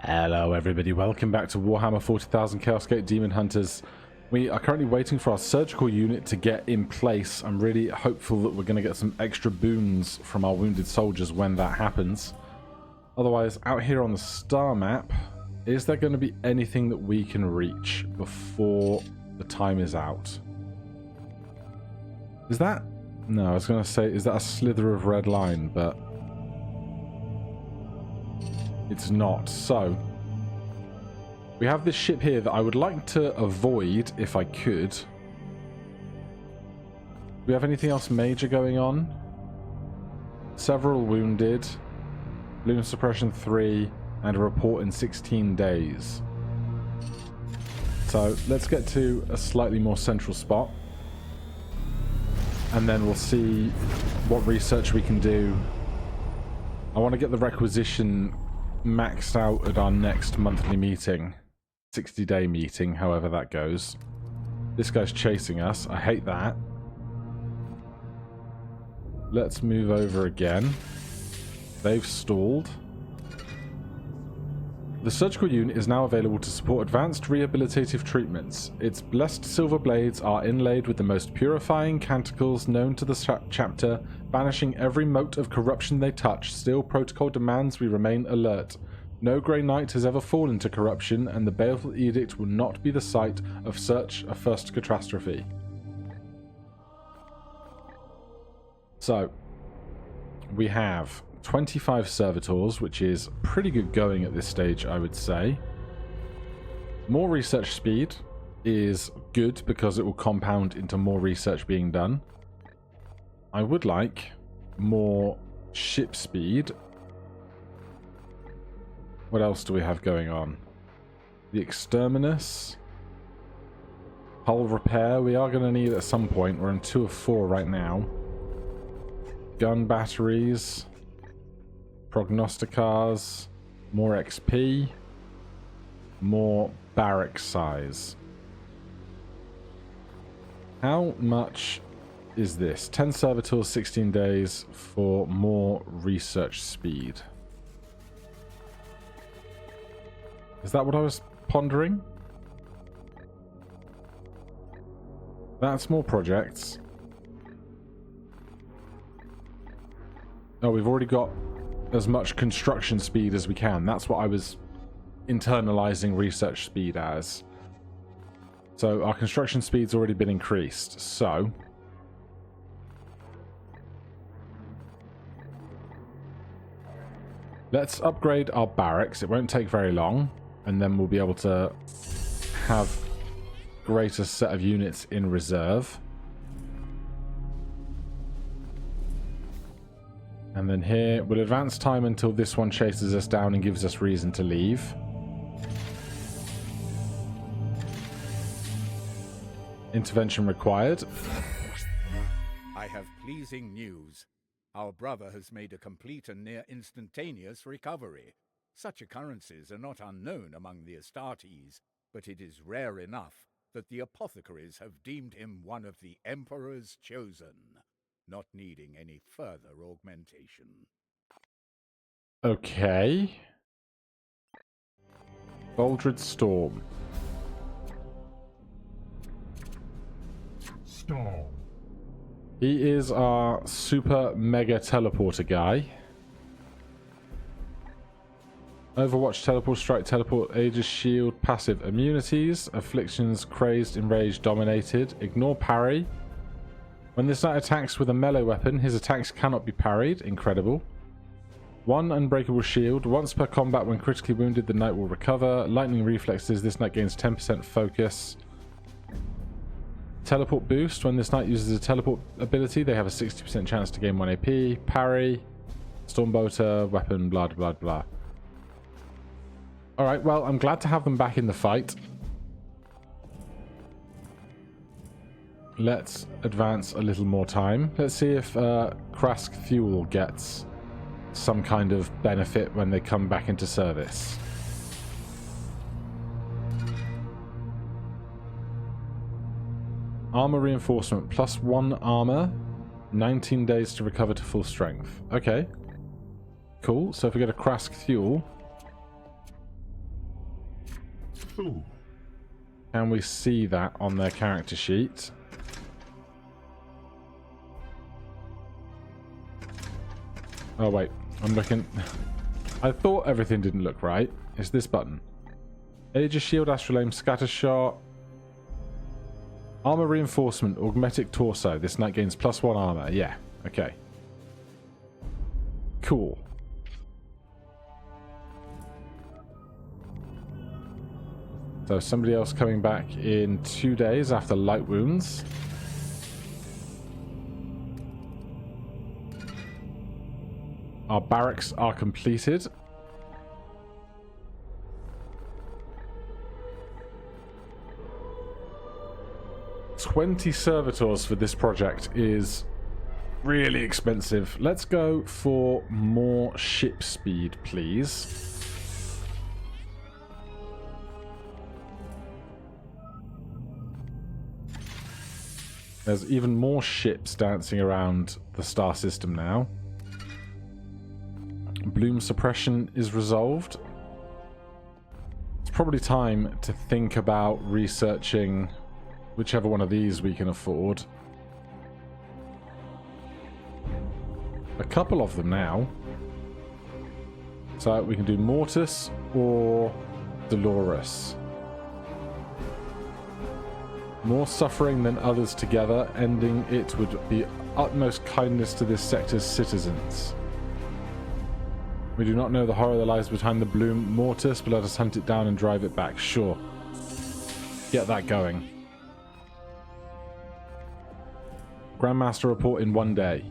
Hello everybody, welcome back to Warhammer 40,000 Chaosgate Daemonhunters. We are currently waiting for our surgical unit to get in place. I'm really hopeful that we're going to get some extra boons from our wounded soldiers when that happens. Otherwise, out here on the star map, is there going to be anything that we can reach before the time is out? Is that... No, I was going to say, is that a slither of red line, but... it's not. So, we have this ship here that I would like to avoid if I could. Do we have anything else major going on? Several wounded, lunar suppression 3, and a report in 16 days. So let's get to a slightly more central spot, and then we'll see what research we can do. I want to get the requisition maxed out at our next monthly meeting. 60-day meeting, however that goes. This guy's chasing us. I hate that. Let's move over again. They've stalled. The surgical unit is now available to support advanced rehabilitative treatments. Its blessed silver blades are inlaid with the most purifying canticles known to the chapter, banishing every mote of corruption they touch. Still, protocol demands we remain alert. No Grey Knight has ever fallen to corruption, and the baleful edict will not be the site of such a first catastrophe. So, we have 25 servitors, which is pretty good going at this stage, I would say. More research speed is good because it will compound into more research being done. I would like more ship speed. What else do we have going on? The Exterminus. Hull repair we are going to need at some point. We're in 2 of 4 right now. Gun batteries. Prognosticars, more XP, more barrack size. How much is this? 10 servitors, 16 days for more research speed. Is that what I was pondering? That's more projects. Oh, we've already got as much construction speed as we can. That's what I was internalizing research speed as. So our construction speed's already been increased. So let's upgrade our barracks. It won't take very long, and then we'll be able to have greater set of units in reserve. And then here, we'll advance time until this one chases us down and gives us reason to leave. Intervention required. I have pleasing news. Our brother has made a complete and near instantaneous recovery. Such occurrences are not unknown among the Astartes, but it is rare enough that the apothecaries have deemed him one of the Emperor's chosen, not needing any further augmentation. Okay. Boldred Storm. Storm. He is our super mega teleporter guy. Overwatch, teleport, strike, teleport, Aegis, shield, passive immunities, afflictions, crazed, enraged, dominated, ignore parry. When this knight attacks with a melee weapon, his attacks cannot be parried. Incredible. 1 unbreakable shield. Once per combat, when critically wounded, the knight will recover. Lightning reflexes. This knight gains 10% focus. Teleport boost. When this knight uses a teleport ability, they have a 60% chance to gain 1 AP. Parry. Stormbolter. Weapon. Blah, blah, blah. Alright, well, I'm glad to have them back in the fight. Let's advance a little more time. Let's see if Krask Fuel gets some kind of benefit when they come back into service. Armor reinforcement. +1 armor. 19 days to recover to full strength. Okay. Cool. So if we get a Krask Fuel, Can we see that on their character sheet? Oh wait, I'm looking. I thought everything didn't look right. It's this button. Aegis Shield, Astral Aim, Scatter Shot. Armor Reinforcement, Augmetic Torso. This knight gains +1 armor. Yeah, okay. Cool. So somebody else coming back in 2 days after light wounds. Our barracks are completed. $20 servitors for this project is really expensive. Let's go for more ship speed, please. There's even more ships dancing around the star system now. Bloom suppression is resolved. It's probably time to think about researching whichever one of these we can afford. A couple of them now. So we can do Mortis or Dolores. More suffering than others together, ending it would be utmost kindness to this sector's citizens. We do not know the horror that lies behind the Bloom Mortis, but let us hunt it down and drive it back. Sure. Get that going. Grandmaster report in 1 day.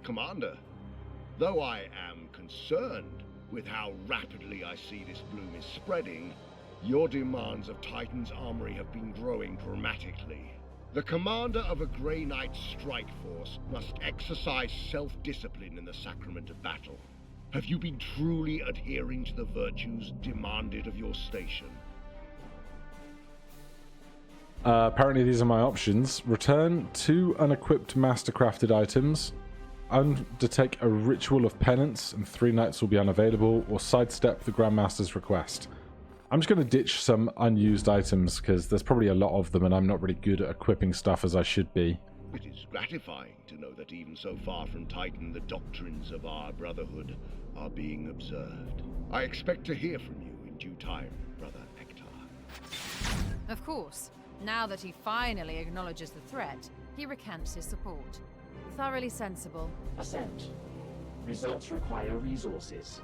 Commander, though I am concerned with how rapidly I see this bloom is spreading, your demands of Titan's armory have been growing dramatically. The commander of a Grey Knight strike force must exercise self-discipline in the sacrament of battle. Have you been truly adhering to the virtues demanded of your station? Apparently these are my options. Return 2 unequipped mastercrafted items. Undertake a ritual of penance and 3 knights will be unavailable, or sidestep the Grandmaster's request. I'm just going to ditch some unused items because there's probably a lot of them and I'm not really good at equipping stuff as I should be. It is gratifying to know that even so far from Titan, the doctrines of our brotherhood are being observed. I expect to hear from you in due time, Brother Ektar. Of course. Now that he finally acknowledges the threat, he recants his support. Thoroughly sensible. Assent. Results require resources.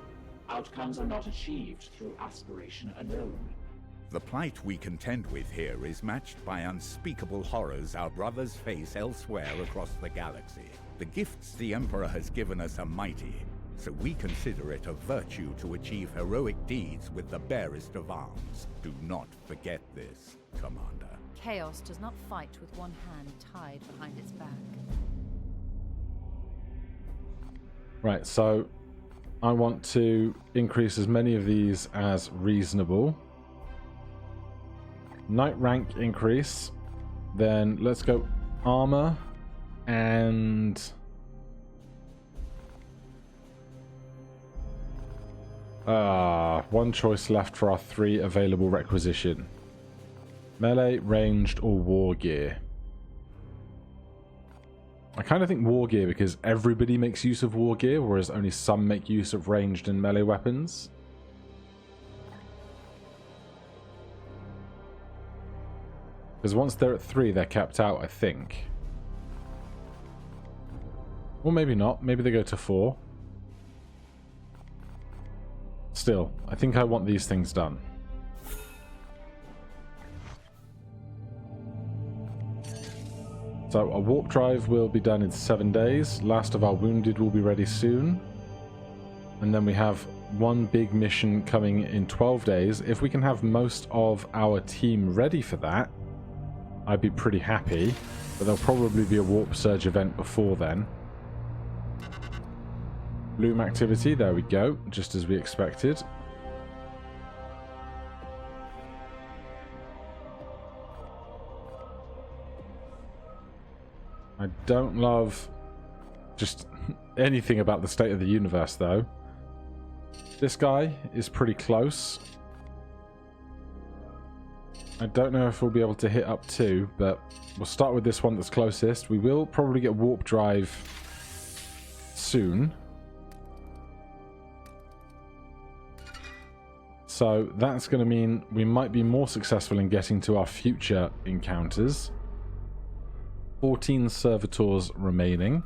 Outcomes are not achieved through aspiration alone. The plight we contend with here is matched by unspeakable horrors our brothers face elsewhere across the galaxy. The gifts the Emperor has given us are mighty, so we consider it a virtue to achieve heroic deeds with the barest of arms. Do not forget this, Commander. Chaos does not fight with one hand tied behind its back. Right, so I want to increase as many of these as reasonable. Knight rank increase. Then let's go armor and one choice left for our 3 available requisition. Melee, ranged, or war gear. I kind of think war gear because everybody makes use of war gear, whereas only some make use of ranged and melee weapons. Because once they're at 3, they're capped out, I think. Or maybe not. Maybe they go to 4. Still, I think I want these things done. So a warp drive will be done in 7 days. Last of our wounded will be ready soon. And then we have one big mission coming in 12 days. If we can have most of our team ready for that, I'd be pretty happy. But there'll probably be a warp surge event before then. Bloom activity, there we go. Just as we expected. I don't love just anything about the state of the universe, though. This guy is pretty close. I don't know if we'll be able to hit up 2, but we'll start with this one that's closest. We will probably get warp drive soon. So that's going to mean we might be more successful in getting to our future encounters. 14 servitors remaining.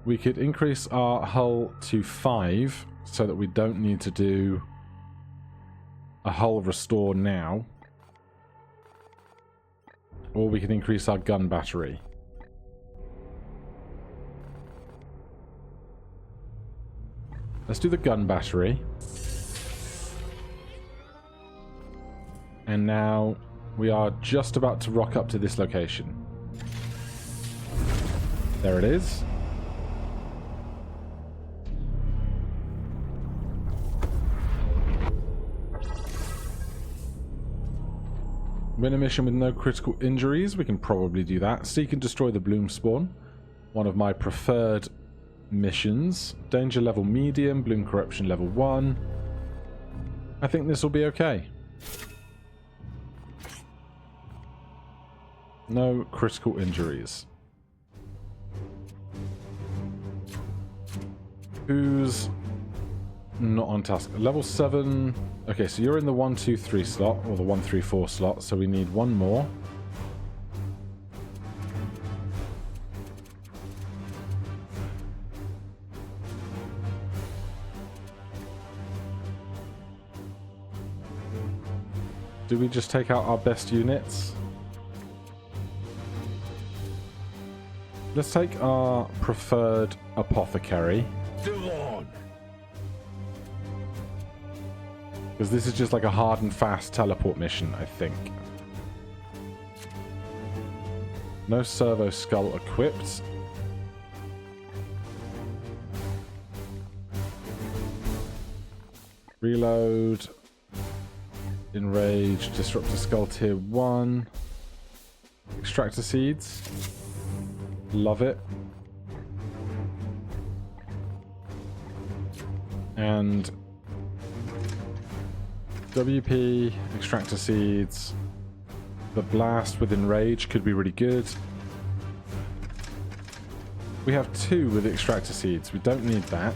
We could increase our hull to 5 so that we don't need to do a hull restore now. Or we can increase our gun battery. Let's do the gun battery. And now we are just about to rock up to this location. There it is. Win a mission with no critical injuries. We can probably do that. Seek and destroy the bloom spawn. One of my preferred missions. Danger level medium. Bloom corruption level 1. I think this will be okay. No critical injuries. Who's not on task? Level 7. Okay, so you're in the 1, 2, 3 slot, or the 1, 3, 4 slot, so we need one more. Do we just take out our best units? Let's take our preferred apothecary. Because this is just like a hard and fast teleport mission, I think. No servo skull equipped. Reload. Enrage. Disruptor skull tier 1. Extractor seeds. Love it. And WP, extractor seeds. The blast with enrage could be really good. We have 2 with extractor seeds. We don't need that.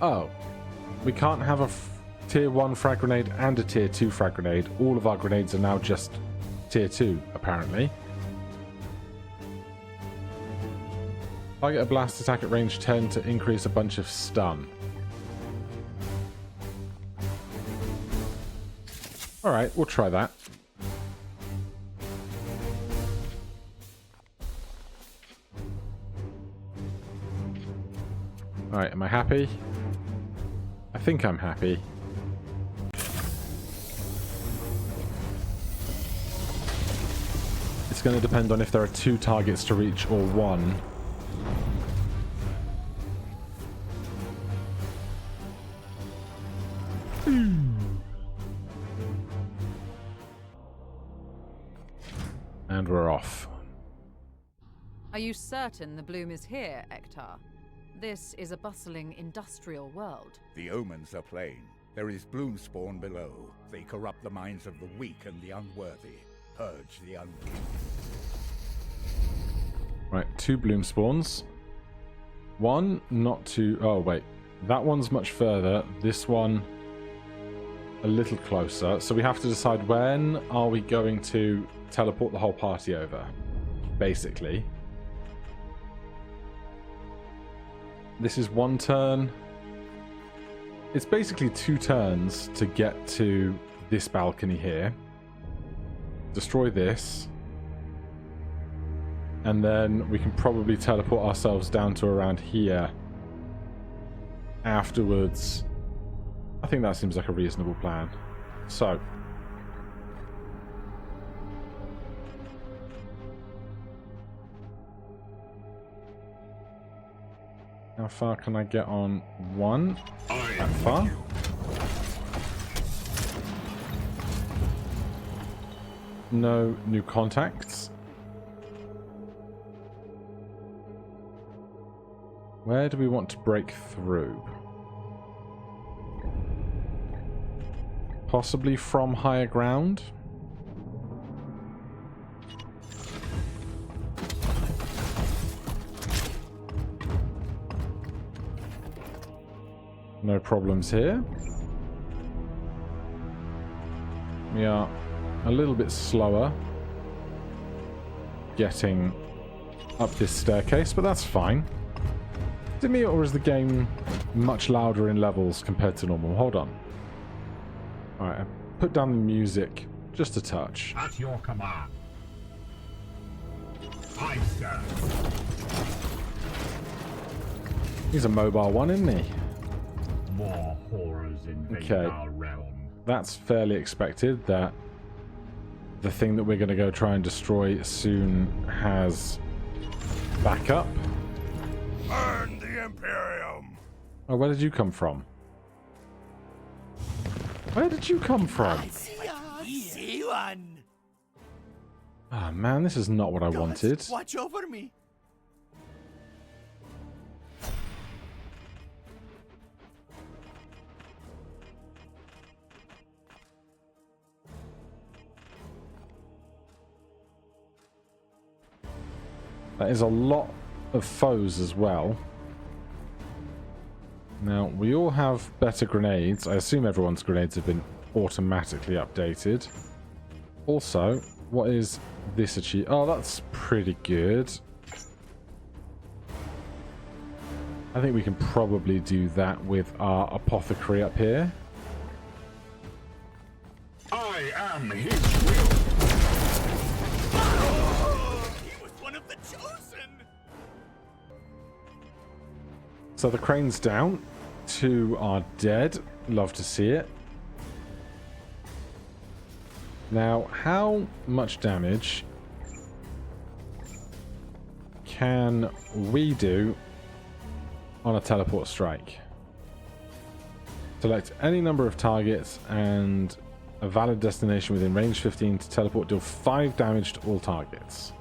Oh. We can't have a tier 1 frag grenade and a tier 2 frag grenade. All of our grenades are now just tier 2, apparently. Target a blast attack at range 10 to increase a bunch of stun. Alright, we'll try that. Alright, am I happy? I think I'm happy. It's going to depend on if there are 2 targets to reach or 1. And we're off. Are you certain the bloom is here, Ektar? This is a bustling industrial world. The omens are plain. There is bloom spawn below. They corrupt the minds of the weak and the unworthy. Purge the unworthy. Right, 2 bloom spawns. One, not too... Oh, wait. That one's much further. This one, a little closer. So we have to decide when are we going to teleport the whole party over, basically. This is 1 turn. It's basically 2 turns to get to this balcony here. Destroy this. And then we can probably teleport ourselves down to around here afterwards. I think that seems like a reasonable plan. So. How far can I get on one? That far? No new contacts. Where do we want to break through? Possibly from higher ground? No problems here. We are a little bit slower getting up this staircase, but that's fine. Is it me, or is the game much louder in levels compared to normal? Hold on. Alright, I put down the music just a touch. At your command. I stand. He's a mobile one, isn't he? More horrors invade Okay. our realm. That's fairly expected, that the thing that we're going to go try and destroy soon has backup. Burn the Imperium! Oh, where did you come from? Where did you come from? C1! Ah, man, this is not what I wanted. Watch over me! That is a lot of foes as well. Now, we all have better grenades. I assume everyone's grenades have been automatically updated. Also, what is this achieve? Oh, that's pretty good. I think we can probably do that with our apothecary up here. I am his will. He was one of the chosen! So the crane's down. 2 are dead. Love to see it. Now, how much damage can we do on a teleport strike? Select any number of targets and a valid destination within range 15 to teleport. Deal 5 damage to all targets.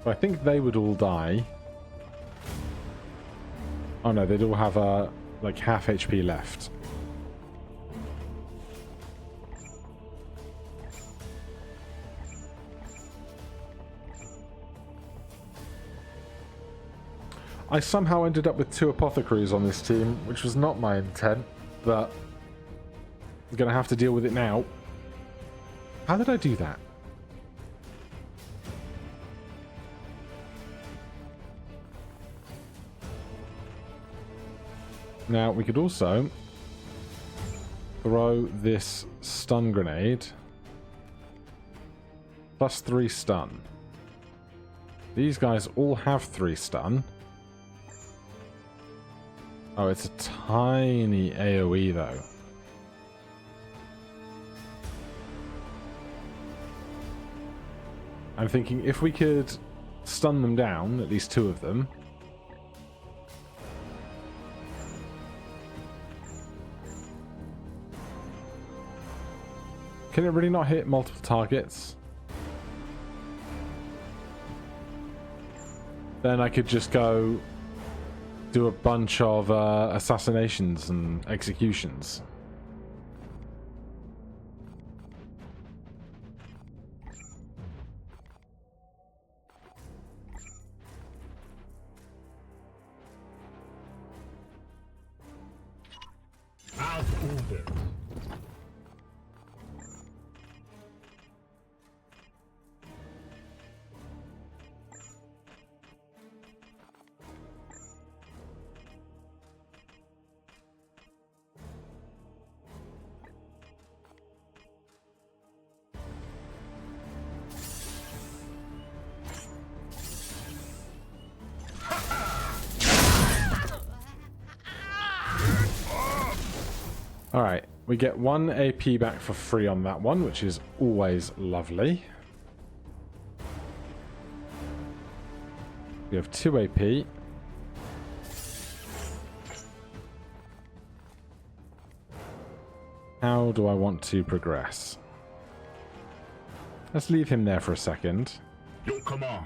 So I think they would all die. Oh no, they'd all have like half HP left. I somehow ended up with 2 apothecaries on this team, which was not my intent, but I'm going to have to deal with it now. How did I do that? Now, we could also throw this stun grenade. Plus 3 stun. These guys all have 3 stun. Oh, it's a tiny AoE though. I'm thinking if we could stun them down, at least 2 of them. Can it really not hit multiple targets? Then I could just go do a bunch of assassinations and executions. As ordered. Alright, we get 1 AP back for free on that one, which is always lovely. We have 2 AP. How do I want to progress? Let's leave him there for a second. Your command.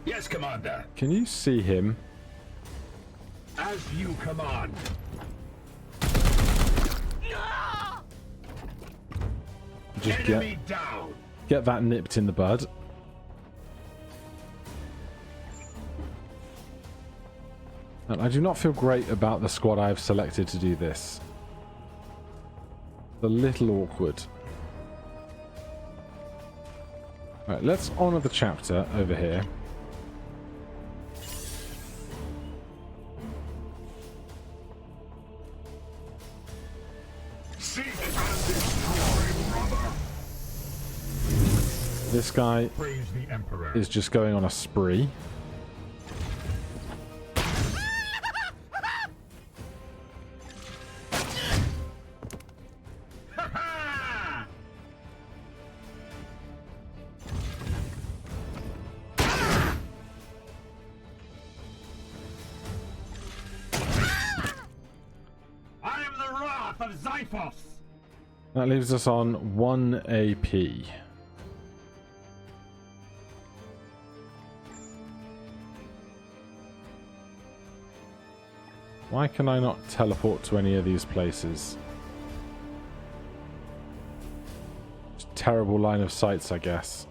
Yes, Commander. Can you see him? As you command. Just Enemy down. get that nipped in the bud. And I do not feel great about the squad I have selected to do this. It's a little awkward. Right, let's honour the chapter over here. Seek and destroy, brother. This guy Praise the Emperor. is just going on a spree. I am the wrath of Xiphos. That leaves us on 1 AP. Why can I not teleport to any of these places? Just terrible line of sights, I guess.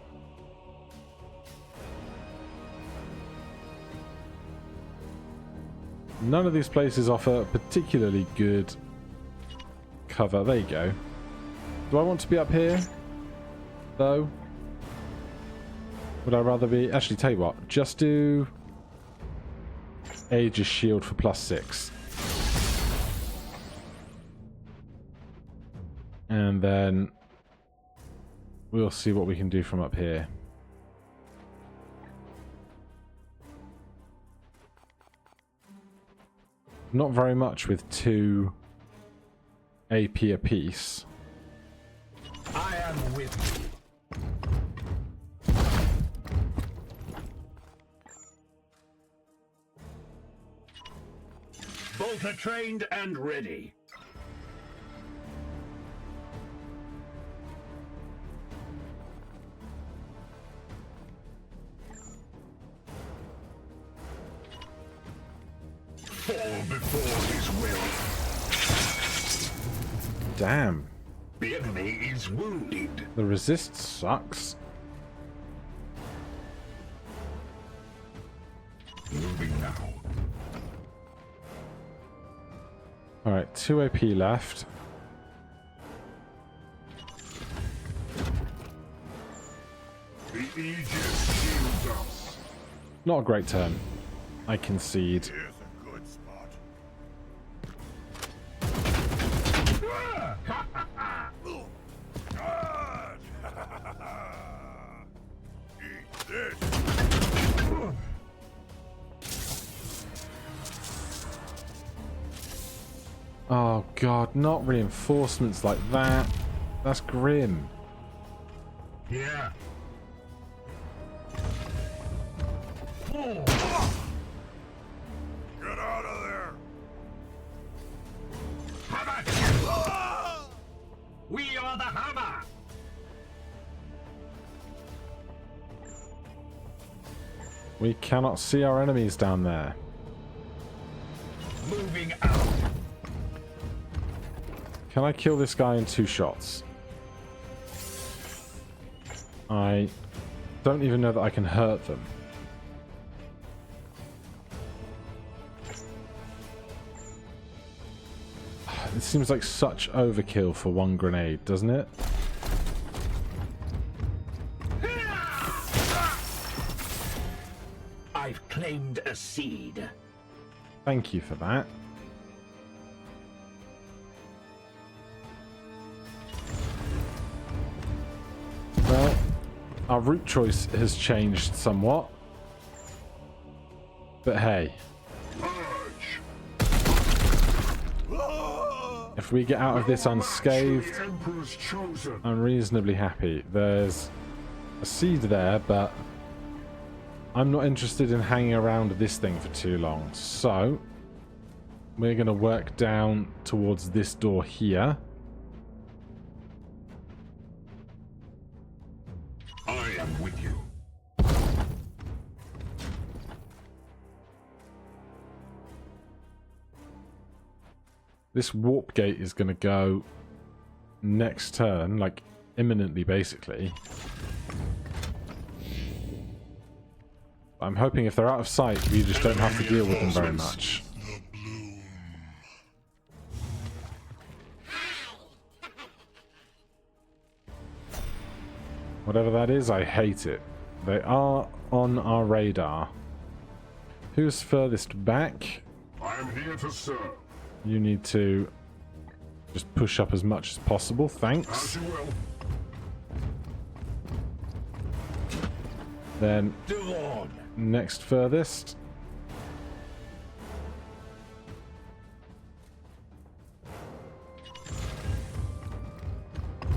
None of these places offer particularly good cover. There you go. Do I want to be up here, though? Would I rather be... Actually, tell you what. Just do... Aegis shield for +6. And then... we'll see what we can do from up here. Not very much with 2 AP apiece. I am with you. Bolter trained and ready. Fall before his will. Damn. The enemy is wounded. The resist sucks. Moving now. Alright, 2 AP left. The Aegis shields us. Not a great turn. I concede. Here's a good spot. God! Eat this! Oh god, not reinforcements like that. That's grim. Yeah. Get out of there! Hammer! We are the hammer! We cannot see our enemies down there. Moving out. Can I kill this guy in 2 shots? I don't even know that I can hurt them. It seems like such overkill for 1 grenade, doesn't it? I've claimed a seed. Thank you for that. Well, our route choice has changed somewhat. But hey. Purge. If If we get out of this unscathed, The Emperor's chosen. I'm reasonably happy. There's a seed there, but I'm not interested in hanging around this thing for too long. So we're going to work down towards this door here. I am with you. This warp gate is going to go next turn, like imminently, basically. I'm hoping if they're out of sight, we just don't have to deal with them very much. Whatever that is, I hate it. They are on our radar. Who's furthest back? I am here to serve. You need to just push up as much as possible. Thanks. As you will. Then Do on. next furthest.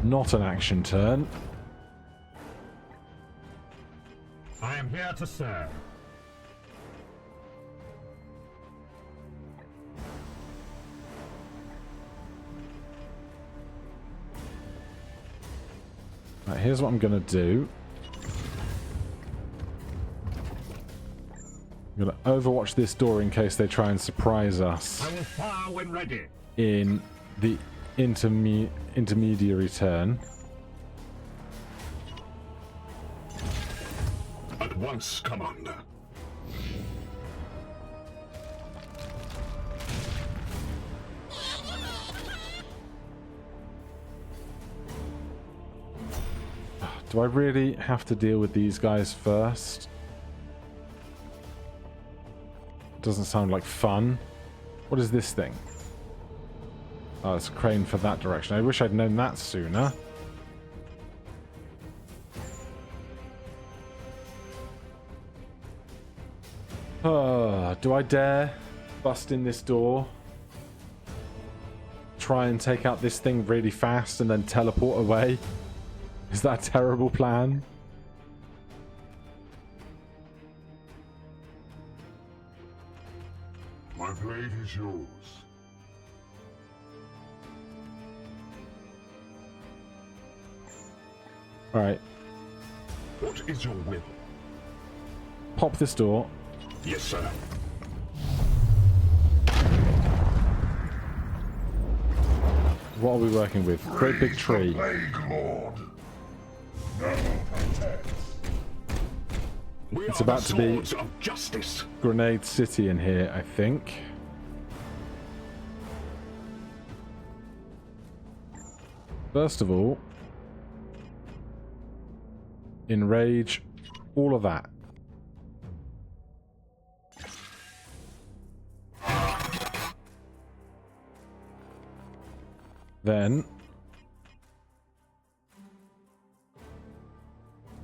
Not an action turn. I am here to serve. Right, here's what I'm going to do. I'm going to overwatch this door in case they try and surprise us I will fire when ready. in the intermediary turn. At once, Commander. Do I really have to deal with these guys first? Doesn't sound like fun. What is this thing? Oh, it's a crane for that direction. I wish I'd known that sooner. Do I dare bust in this door? Try and take out this thing really fast and then teleport away? Is that a terrible plan? My blade is yours. Alright, What is your will? pop this door. Yes, sir. What are we working with? Great big tree. Plague Lord. No protect. It's about to be Swords of justice. Grenade City in here, I think. First of all, enrage all of that. Then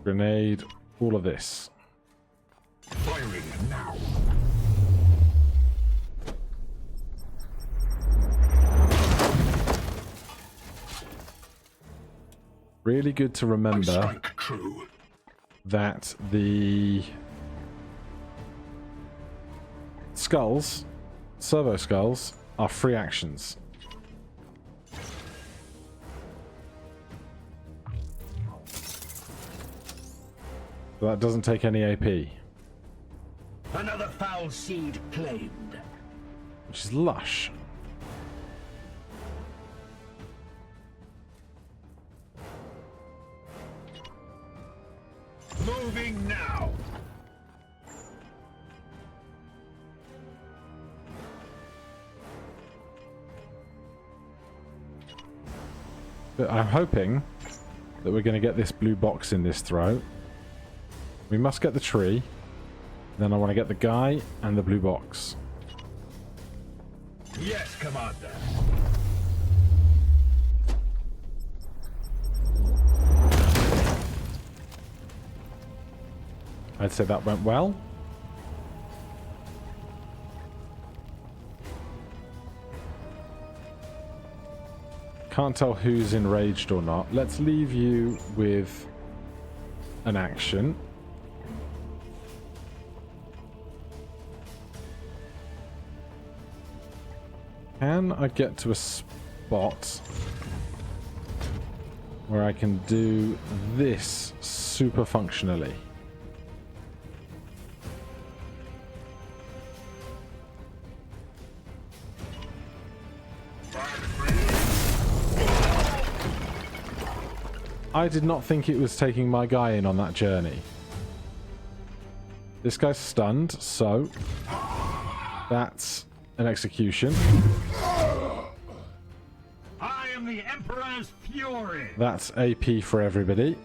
grenade all of this. Firing now. Really good to remember Strike true. that the skulls, servo skulls, are free actions. So that doesn't take any AP, Another foul seed claimed. which is lush. Moving now. But I'm hoping that we're going to get this blue box in this throw. We must get the tree. Then I want to get the guy and the blue box. Yes, Commander. I'd say that went well. Can't tell who's enraged or not. Let's leave you with an action. Can I get to a spot where I can do this super functionally? I did not think it was taking my guy in on that journey. This guy's stunned, so that's an execution. I am the Emperor's fury. That's AP for everybody.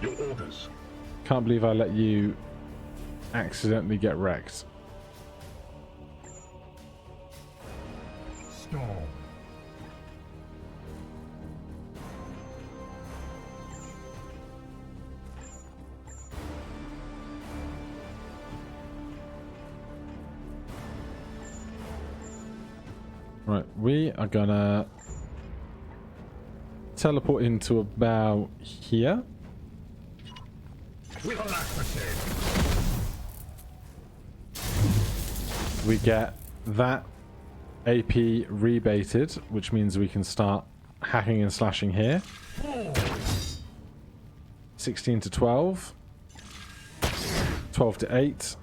Your orders. Can't believe I let you accidentally get wrecked. Storm. Right, we are gonna teleport into about here. With alacrity. We get that AP rebated, which means we can start hacking and slashing here. 16 to 12. 12 to 8.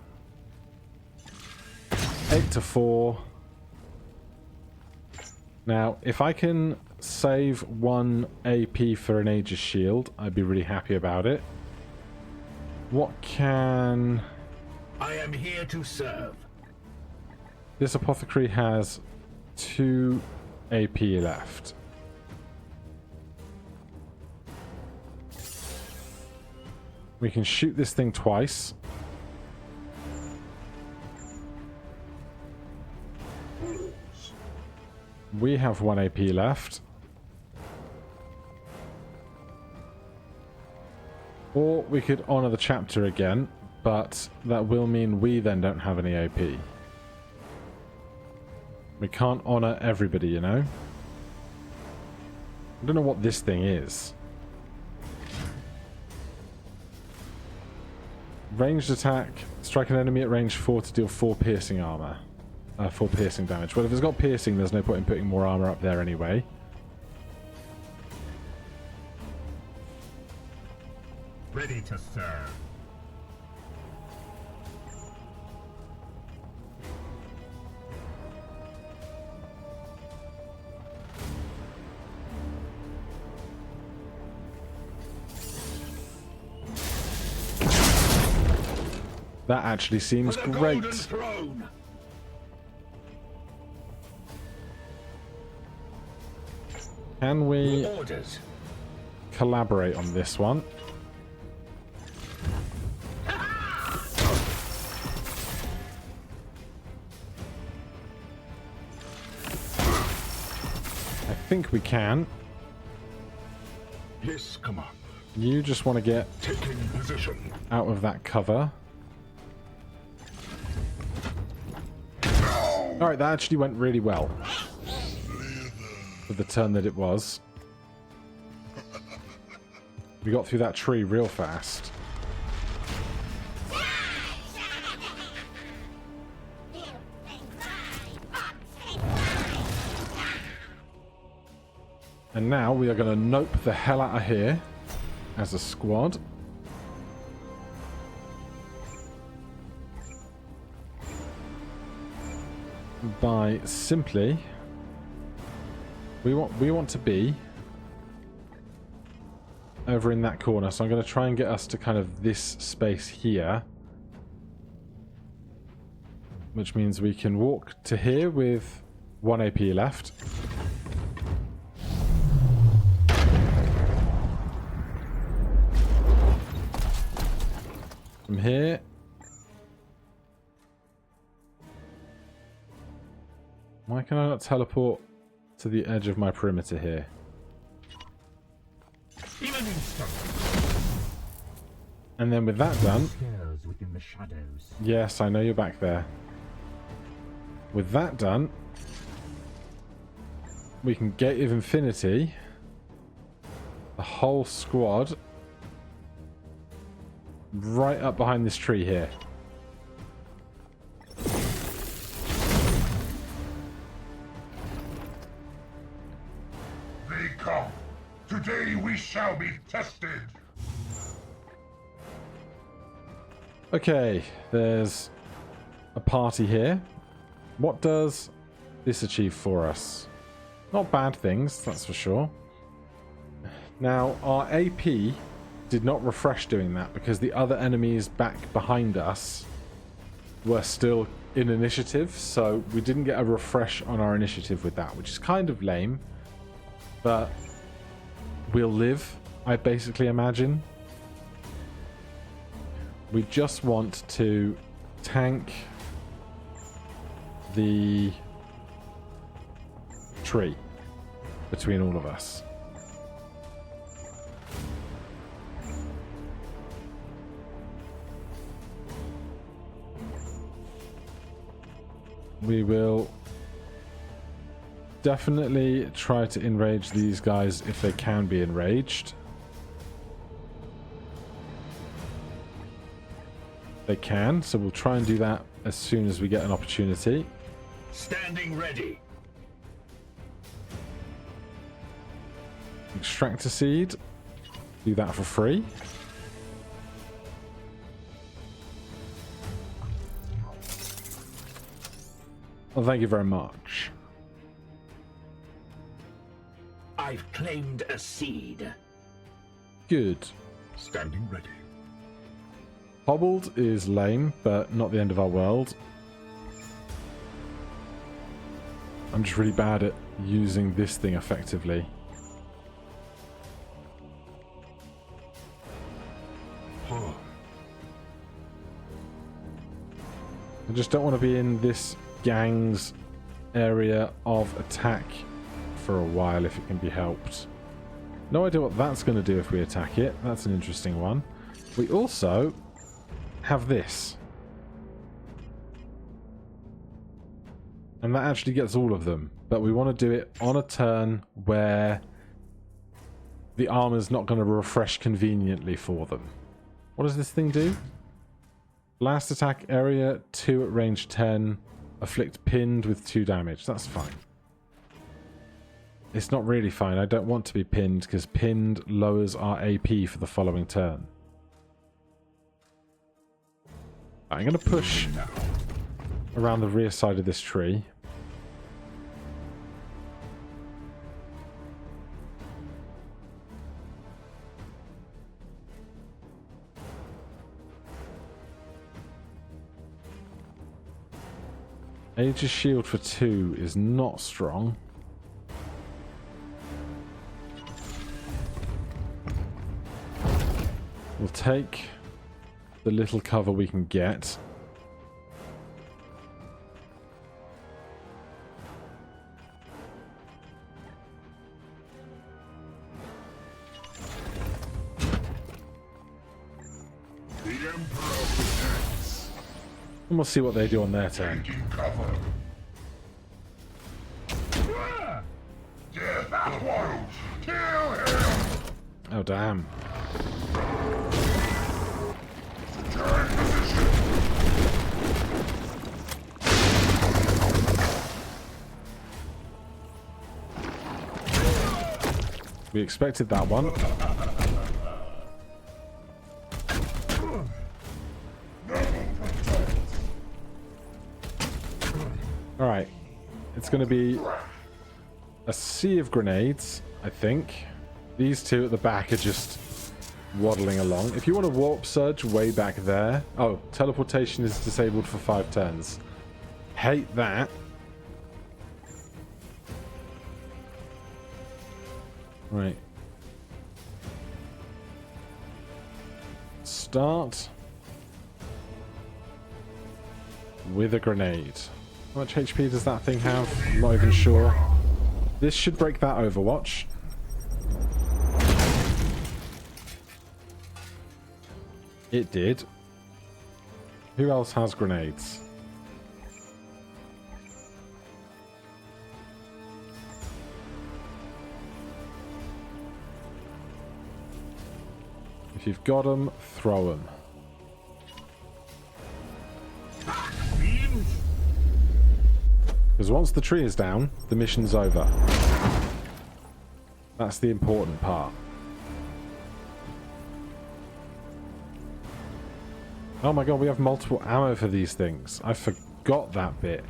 8 to 4. Now, if I can save 1 AP for an Aegis Shield, I'd be really happy about it. What can... I am here to serve. This apothecary has 2 AP left. We can shoot this thing twice. We have 1 AP left. Or we could honor the chapter again, but that will mean we then don't have any AP. We can't honor everybody, you know? I don't know what this thing is. Ranged attack. Strike an enemy at range 4 to deal 4 piercing armor. 4 piercing damage. Well, if it's got piercing, there's no point in putting more armor up there anyway. Ready to serve. That actually seems For the great. Golden Throne. Can we Orders. collaborate on this one? I think we can. Yes, Commander. You just want to get Taking position. out of that cover. Alright, that actually went really well. For the turn that it was. We got through that tree real fast. And now we are going to nope the hell out of here as a squad. By simply, we want to be over in that corner, so I'm going to try and get us to kind of this space here, which means we can walk to here with 1 AP left. From here, why can I not teleport to the edge of my perimeter here? In an instant. And then with that done, Stirs within the shadows. yes, I know you're back there. With that done, we can Gate of Infinity the whole squad right up behind this tree here. They come. Today we shall be tested. Okay, there's a party here. What does this achieve for us? Not bad things, that's for sure. Now, our AP did not refresh doing that because the other enemies back behind us were still in initiative, so we didn't get a refresh on our initiative with that, which is kind of lame, but we'll live, I basically imagine. We just want to tank the tree between all of us. We will definitely try to enrage these guys if they can be enraged. They can, so we'll try and do that as soon as we get an opportunity. Standing ready. Extractor seed. Do that for free. Well, thank you very much. I've claimed a seed. Good. Standing ready. Hobbled is lame, but not the end of our world. I'm just really bad at using this thing effectively. Huh. I just don't want to be in this gang's area of attack for a while if it can be helped. No idea what that's going to do if we attack it. That's an interesting one. We also have this. And that actually gets all of them. But we want to do it on a turn where the armor's not going to refresh conveniently for them. What does this thing do? Last attack area 2 at range 10. Afflict pinned with 2 damage. That's fine. It's not really fine. I don't want to be pinned because pinned lowers our AP for the following turn. I'm going to push around the rear side of this tree. Aegis shield for 2 is not strong. We'll take the little cover we can get. The Emperor presents. And we'll see what they do on their turn. Taking cover. Death close. Kill him. Oh, damn. Turn position. We expected that one. Alright. It's going to be a sea of grenades, I think. These two at the back are just waddling along. If you want to warp surge way back there... Oh, teleportation is disabled for 5 turns. Hate that. Right. Start with a grenade. How much HP does that thing have? I'm not even sure. This should break that Overwatch. It did. Who else has grenades? If you've got them, throw them. Because once the tree is down, the mission's over. That's the important part. Oh my god, we have multiple ammo for these things. I forgot that bit.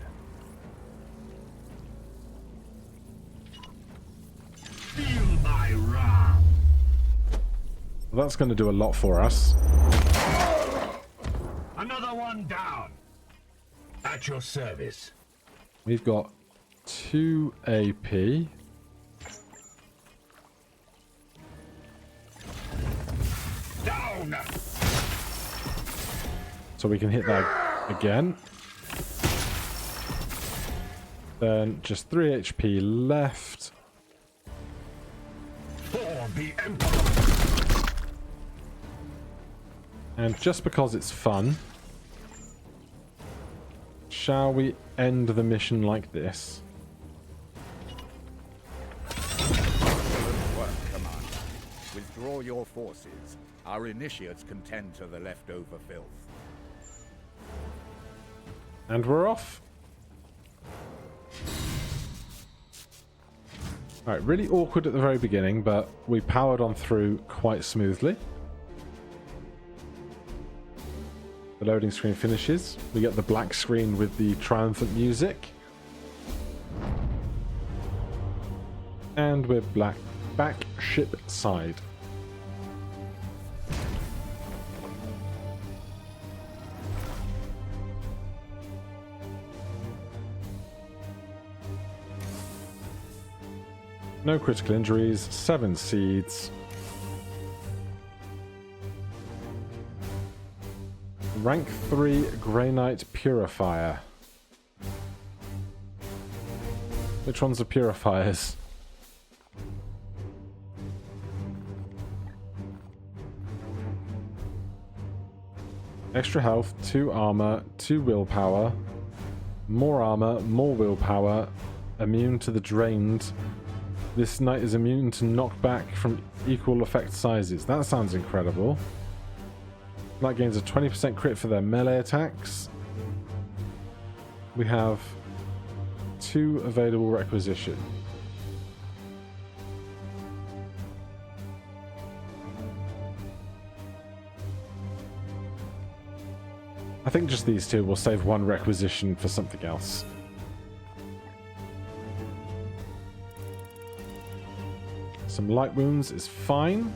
Feel my wrath. Well, that's going to do a lot for us. Another one down. At your service. We've got 2 AP. Down. So we can hit that again. Then just 3 HP left. For the Emperor. And just because it's fun, shall we end the mission like this? Excellent work, Commander. Withdraw your forces. Our initiates can tend to the leftover filth. And we're off. Alright, really awkward at the very beginning, but we powered on through quite smoothly. The loading screen finishes. We get the black screen with the triumphant music. And we're back ship side. No critical injuries, 7 seeds. Rank 3 Grey Knight Purifier. Which ones are purifiers? Extra health, 2 armor, 2 willpower, more armor, more willpower, immune to the drained. This knight is immune to knockback from equal effect sizes. That sounds incredible. Knight gains a 20% crit for their melee attacks. We have 2 available requisition. I think just these 2 will save 1 requisition for something else. Some light wounds is fine.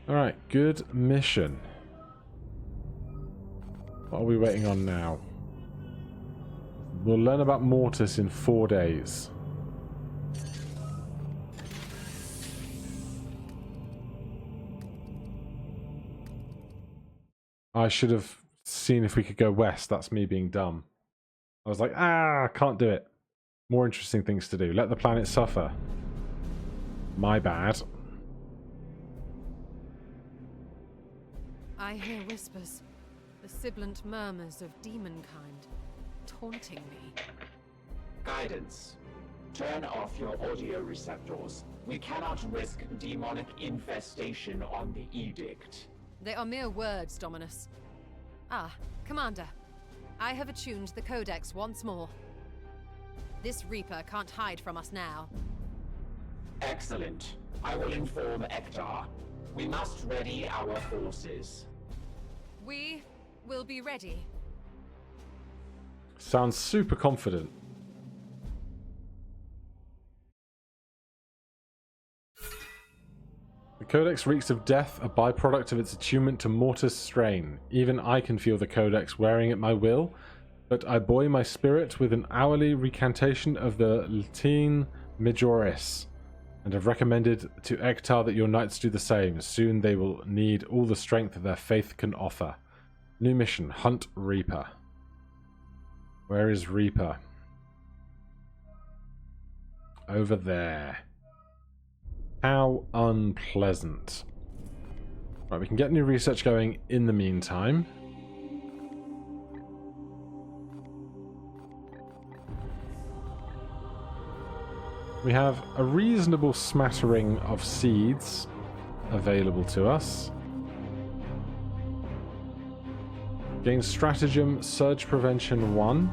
Alright, good mission. What are we waiting on now? We'll learn about Mortis in 4 days. I should have seen if we could go west. That's me being dumb. I was like, can't do it. More interesting things to do. Let the planet suffer. My bad. I hear whispers, the sibilant murmurs of demonkind, taunting me. Guidance. Turn off your audio receptors. We cannot risk demonic infestation on the edict. They are mere words, Dominus. Ah, Commander. I have attuned the Codex once more. This Reaper can't hide from us now. Excellent. I will inform Ektar. We must ready our forces. We will be ready. Sounds super confident. The Codex reeks of death, a byproduct of its attunement to Mortis strain. Even I can feel the Codex wearing at my will, but I buoy my spirit with an hourly recantation of the Latine Majoris, and have recommended to Ektar that your knights do the same. Soon they will need all the strength that their faith can offer. New mission, Hunt Reaper. Where is Reaper? Over there. How unpleasant. Right, we can get new research going in the meantime. We have a reasonable smattering of seeds available to us. Gain stratagem surge prevention 1.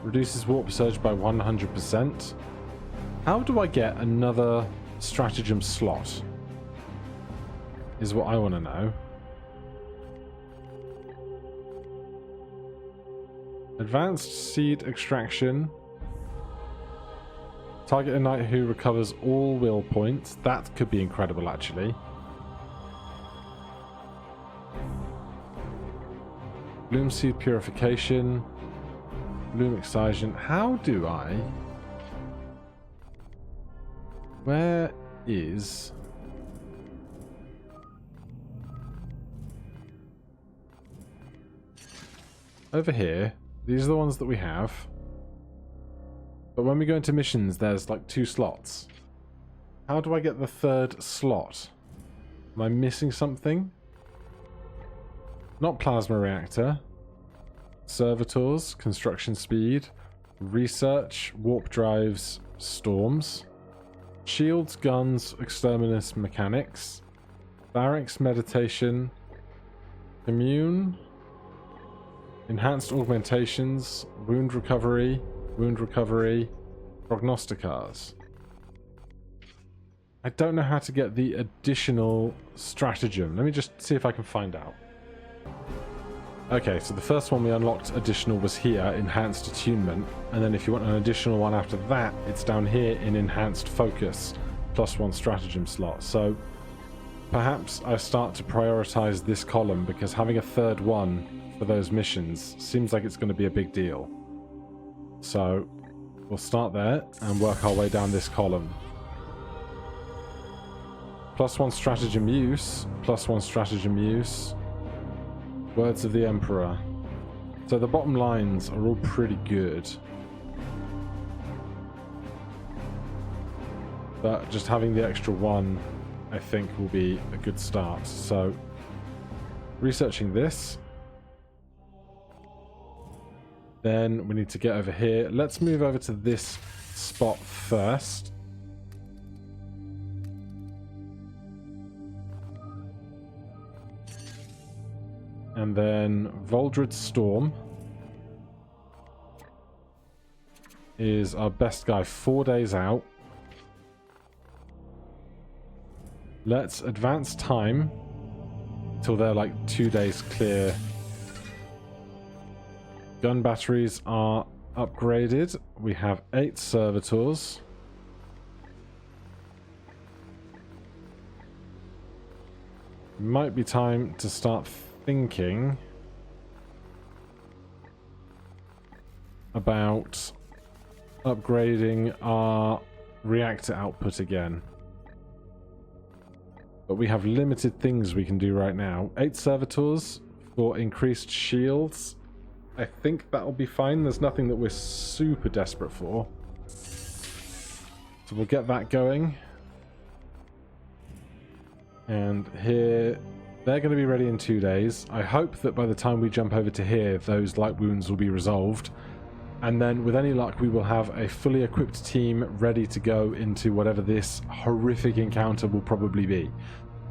Reduces warp surge by 100%. How do I get another stratagem slot? Is what I want to know. Advanced seed extraction. Target a knight who recovers all will points. That could be incredible, actually. Bloom seed purification. Bloom excision. How do I... Where is... Over here. These are the ones that we have. But when we go into missions, there's like 2 slots. How do I get the 3rd slot? Am I missing something? Not plasma reactor. Servitors, construction speed, research, warp drives, storms. Shields, guns, exterminus mechanics. Barracks, meditation. Commune. Enhanced augmentations, wound recovery, prognosticars. I don't know how to get the additional stratagem. Let me just see if I can find out. Okay, so the first one we unlocked additional was here, enhanced attunement. And then if you want an additional one after that, it's down here in enhanced focus, +1 stratagem slot. So perhaps I start to prioritize this column because having a 3rd one for those missions seems like it's going to be a big deal. So we'll start there and work our way down this column. +1 stratagem use, +1 stratagem use. Words of the Emperor. So the bottom lines are all pretty good. But just having the extra one, I think, will be a good start. So researching this. Then we need to get over here. Let's move over to this spot first. And then Voldred Storm is our best guy, 4 days out. Let's advance time till they're like 2 days clear. Gun batteries are upgraded. We have 8 servitors. Might be time to start thinking about upgrading our reactor output again. But we have limited things we can do right now. 8 servitors for increased shields. I think that'll be fine. There's nothing that we're super desperate for. So we'll get that going. And here, they're going to be ready in 2 days. I hope that by the time we jump over to here, those light wounds will be resolved. And then with any luck, we will have a fully equipped team ready to go into whatever this horrific encounter will probably be.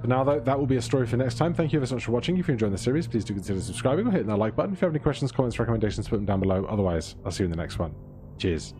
For now, though, that will be a story for next time. Thank you so much for watching. If you're enjoying the series, please do consider subscribing or hitting that like button. If you have any questions, comments, recommendations, put them down below. Otherwise, I'll see you in the next one. Cheers.